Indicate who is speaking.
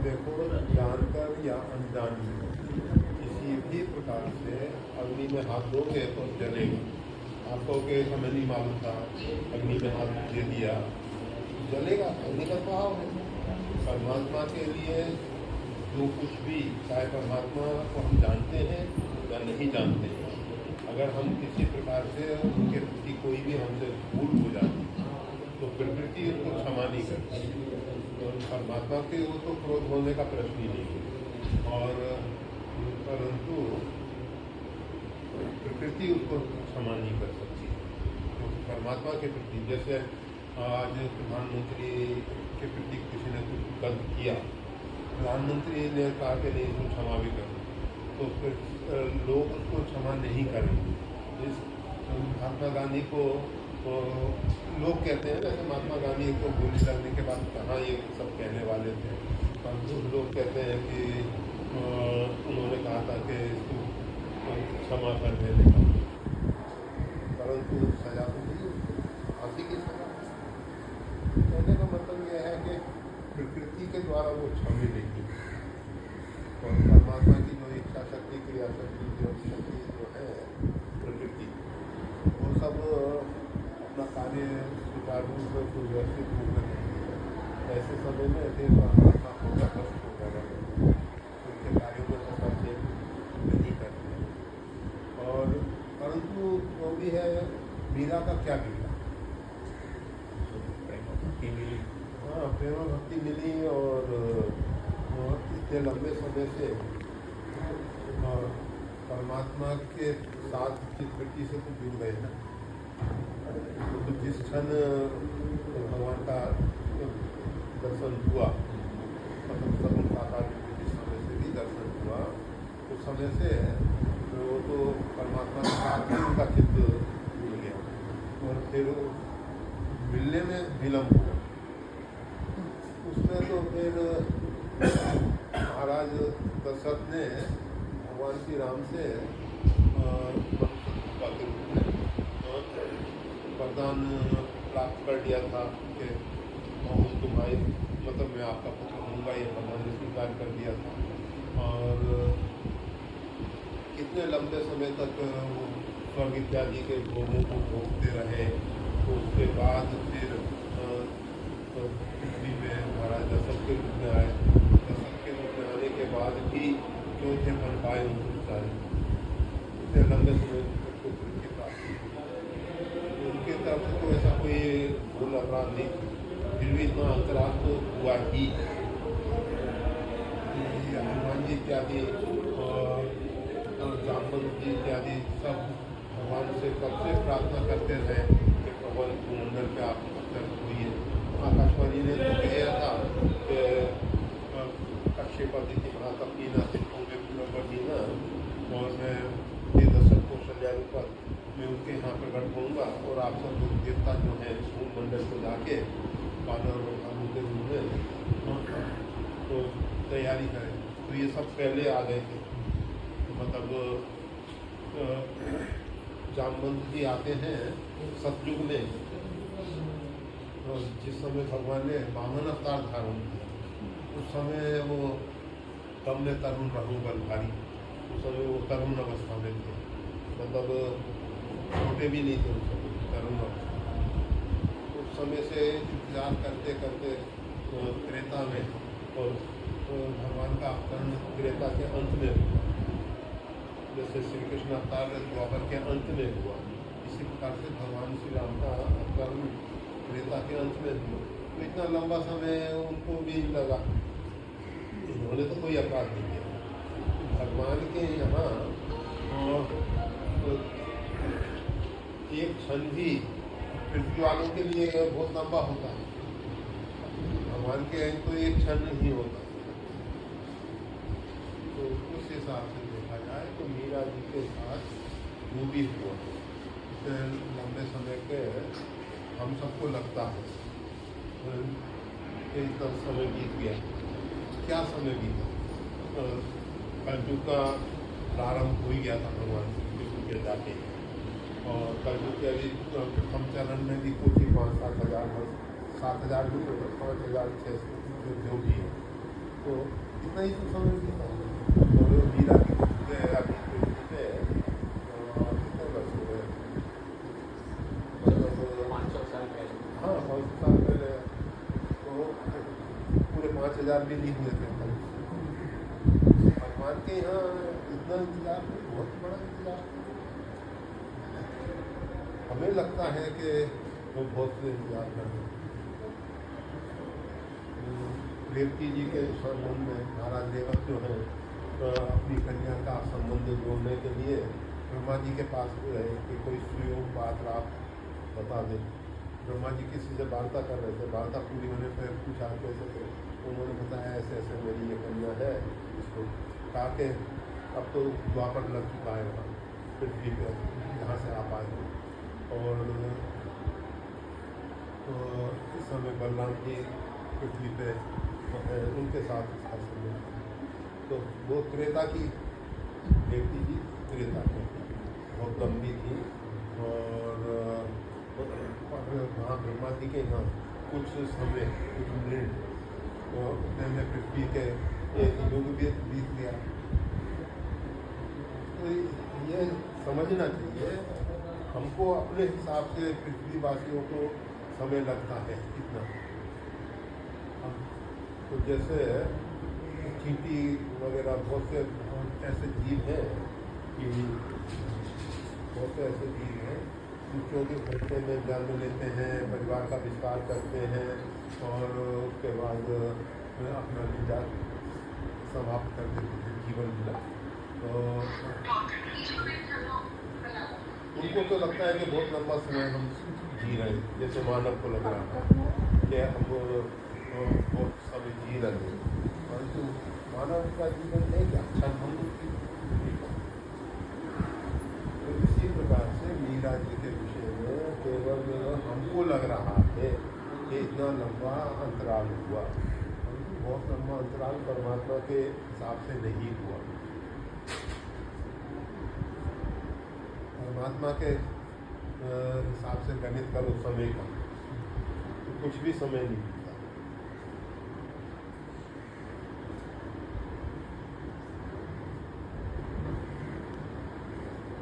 Speaker 1: देखो, जानकर या अनजान किसी भी प्रकार से अग्नि में हाथ दोगे तो जलेगा। आप कहोगे हमें नहीं मालूम था, अग्नि में हाथ दे दिया, जलेगा। अग्नि का स्वभाव है। परमात्मा के लिए जो कुछ भी, चाहे परमात्मा को हम जानते हैं या नहीं जानते हैं, अगर हम किसी प्रकार से उनके प्रति कोई भी हमसे भूल हो जाती तो प्रकृति उसको क्षमा नहीं करती। और परमात्मा के वो तो क्रोध होने का प्रश्न ही नहीं है, और परंतु प्रकृति उसको क्षमा नहीं कर सकती। तो परमात्मा के प्रति, जैसे आज प्रधानमंत्री के प्रति किसी ने कुछ गलत किया, प्रधानमंत्री ने कहा कि नहीं इसको क्षमा भी करो, तो फिर लोग उसको क्षमा नहीं करेंगे। इस महात्मा गांधी को तो लोग कहते हैं, जैसे महात्मा गांधी को गोली लगने के बाद कहाँ ये सब कहने वाले थे, परंतु लोग कहते हैं कि उन्होंने कहा था कि इसको क्षमा कर देने का, परंतु सजा तो नहीं, फांसी की सजा। कहने का मतलब यह है कि प्रकृति के द्वारा वो क्षम्य नहीं, और परमात्मा की जो इच्छा शक्ति, क्रिया शक्ति, जो शक्ति जो है प्रकृति, वो सब अपना कार्य सुचारू रूप में सुव्यवस्थित रूप में नहीं है। ऐसे समय में फिर परमात्मा होगा कष्ट होगा, उनके कार्यों में हस्तक्षेप नहीं करते। और परंतु जो भी है, मीरा का क्या बिगड़ा? भक्ति मिली, हाँ प्रेम भक्ति मिली, और इतने लंबे समय से परमात्मा के साथ चित्तवृत्ति से तो जुड़ गए ना। तो जिस क्षण भगवान का दर्शन हुआ, मतलब सगुण साकार जिस समय से भी दर्शन हुआ, उस समय से वो तो परमात्मा के साथ ही उनका चित्त जुड़ गया, और फिर मिलने में विलम्ब हुआ। उसमें तो फिर महाराज दशरथ ने भगवान श्री राम से वरदान प्राप्त कर लिया था कि तुम्हारे मतलब मैं आपका पुत्र होऊंगा, ये भगवान ने स्वीकार कर दिया था। और कितने लंबे समय तक वो स्वर्ग इत्यादि के भोगों को भोगते रहे। तो उसके बाद फिर पृथ्वी में महाराज दशरथ के रूप में आए। दशरथ के रूप में आने के बाद भी जो थे बन पाए उनको सारे, इतने लंबे समय तक को पृथ्वी प्राप्त उनके तरफ से तो ऐसा कोई भूल अपराध नहीं, फिर भी इतना अंतराल तो हुआ ही। हनुमान जी इत्यादि और जामवंत जी इत्यादि सब भगवान से सबसे प्रार्थना करते रहे कि भगवान मंडल पे आप अवतरित हुई। आकाशवाणी ने तो कहा था कि कश्यप की महातपीना सिद्धों और मैं ये दशरथ को कल्याण पर मैं उनके यहाँ प्रकट होऊंगा, और आप सब लोग देवता जो हैं मंडल को जाके बानर और भालू के रूप में तो तैयारी करें। तो ये सब पहले आ गए थे। तो मतलब जामवंत जी आते हैं सतयुग में, जिस समय भगवान ने वामन अवतार धारण किया, उस समय वो तब में तरुण रघुबल भारी, उस समय वो तरुण अवस्था में थे, मतलब छोटे भी नहीं थे उस समय, तरुण अवस्था। उस समय से इंतजार करते करते त्रेता में, और भगवान का अवतरण त्रेता के अंत में हुआ, जैसे श्री कृष्ण अवतार द्वापर के अंत में हुआ, इसी प्रकार से भगवान श्री राम का अवतरण त्रेता के अंत में हुआ। तो इतना लंबा समय उनको भी लगा, उन्होंने तो कोई अपराध नहीं किया। भगवान के यहाँ एक क्षण भी पृथ्वी वालों के लिए बहुत लंबा होता है, भगवान के यहाँ तो एक क्षण ही होता है। तो उस हिसाब से देखा जाए तो मीरा जी के साथ जो भी हुआ लंबे समय के हम सबको लगता है कि इतना समय बीत गया। क्या समय बीता? कलयुग का प्रारंभ हो ही गया था भगवान विष्णु के जाके, और कलयुग के अभी प्रथम चरण में भी कुछ ही 5-7 हज़ार 7,000 भी 5,600 जो भी है तो इतना ही तो समय बीता। और मीरा की अभी पृथ्वी पे कितने वर्ष हो गए, मतलब
Speaker 2: 500 साल पहले।
Speaker 1: हाँ 500 साल पहले, तो पूरे 5000 भी नहीं हुए थे तब। भगवान के यहाँ इतना इंतजार बहुत बड़ा इंतजार। हमें लगता है कि वो बहुत इंतजार कर रहे हैं। देवकी जी के संबंध में महाराज देवक जो है अपनी कन्या का संबंध जोड़ने के लिए ब्रह्मा जी के पास गए कि कोई सुयोग बात आप बता दें। ब्रह्मा जी किसी से वार्ता कर रहे थे, वार्ता पूरी होने पर पूछा कैसे थे, उन्होंने बताया ऐसे ऐसे मेरी ये कन्या है। इसको कहा कि अब तो द्वापर लग चुका है वहाँ पृथ्वी पे, यहाँ से आप आए हो। और तो इस समय बलराम जी पृथ्वी पे उनके साथ इसका संबंध। तो वो त्रेता की देवती जी, त्रेता की बहुत लंबी थी। और वहाँ ब्रह्मा जी के यहाँ कुछ समय कुछ मिनट उतने में पृथ्वी के एक युग भी बीत गया। तो ये समझना चाहिए हमको अपने हिसाब से पृथ्वीवासियों को समय लगता है कितना। तो जैसे चींटी वगैरह बहुत से ऐसे जीव हैं कि बहुत से ऐसे जीव हैं जो कि घंटे में जन्म लेते हैं, परिवार का विस्तार करते हैं और उसके बाद अपना लीला समाप्त कर देते हैं, जीवन लीला। तो उनको तो लगता है कि बहुत लंबा समय हम जी रहे हैं, जैसे मानव को लग रहा है कि हम बहुत समय जी रहे हैं, परंतु मानव का जीवन है क्या क्षण हम तो इसी प्रकार से मीरा जी के विषय में केवल हमको लग रहा है कि इतना लंबा अंतराल हुआ, परंतु बहुत लंबा अंतराल परमात्मा के हिसाब से नहीं हुआ। परमात्मा के हिसाब से गणित करो समय का तो कुछ भी समय नहीं।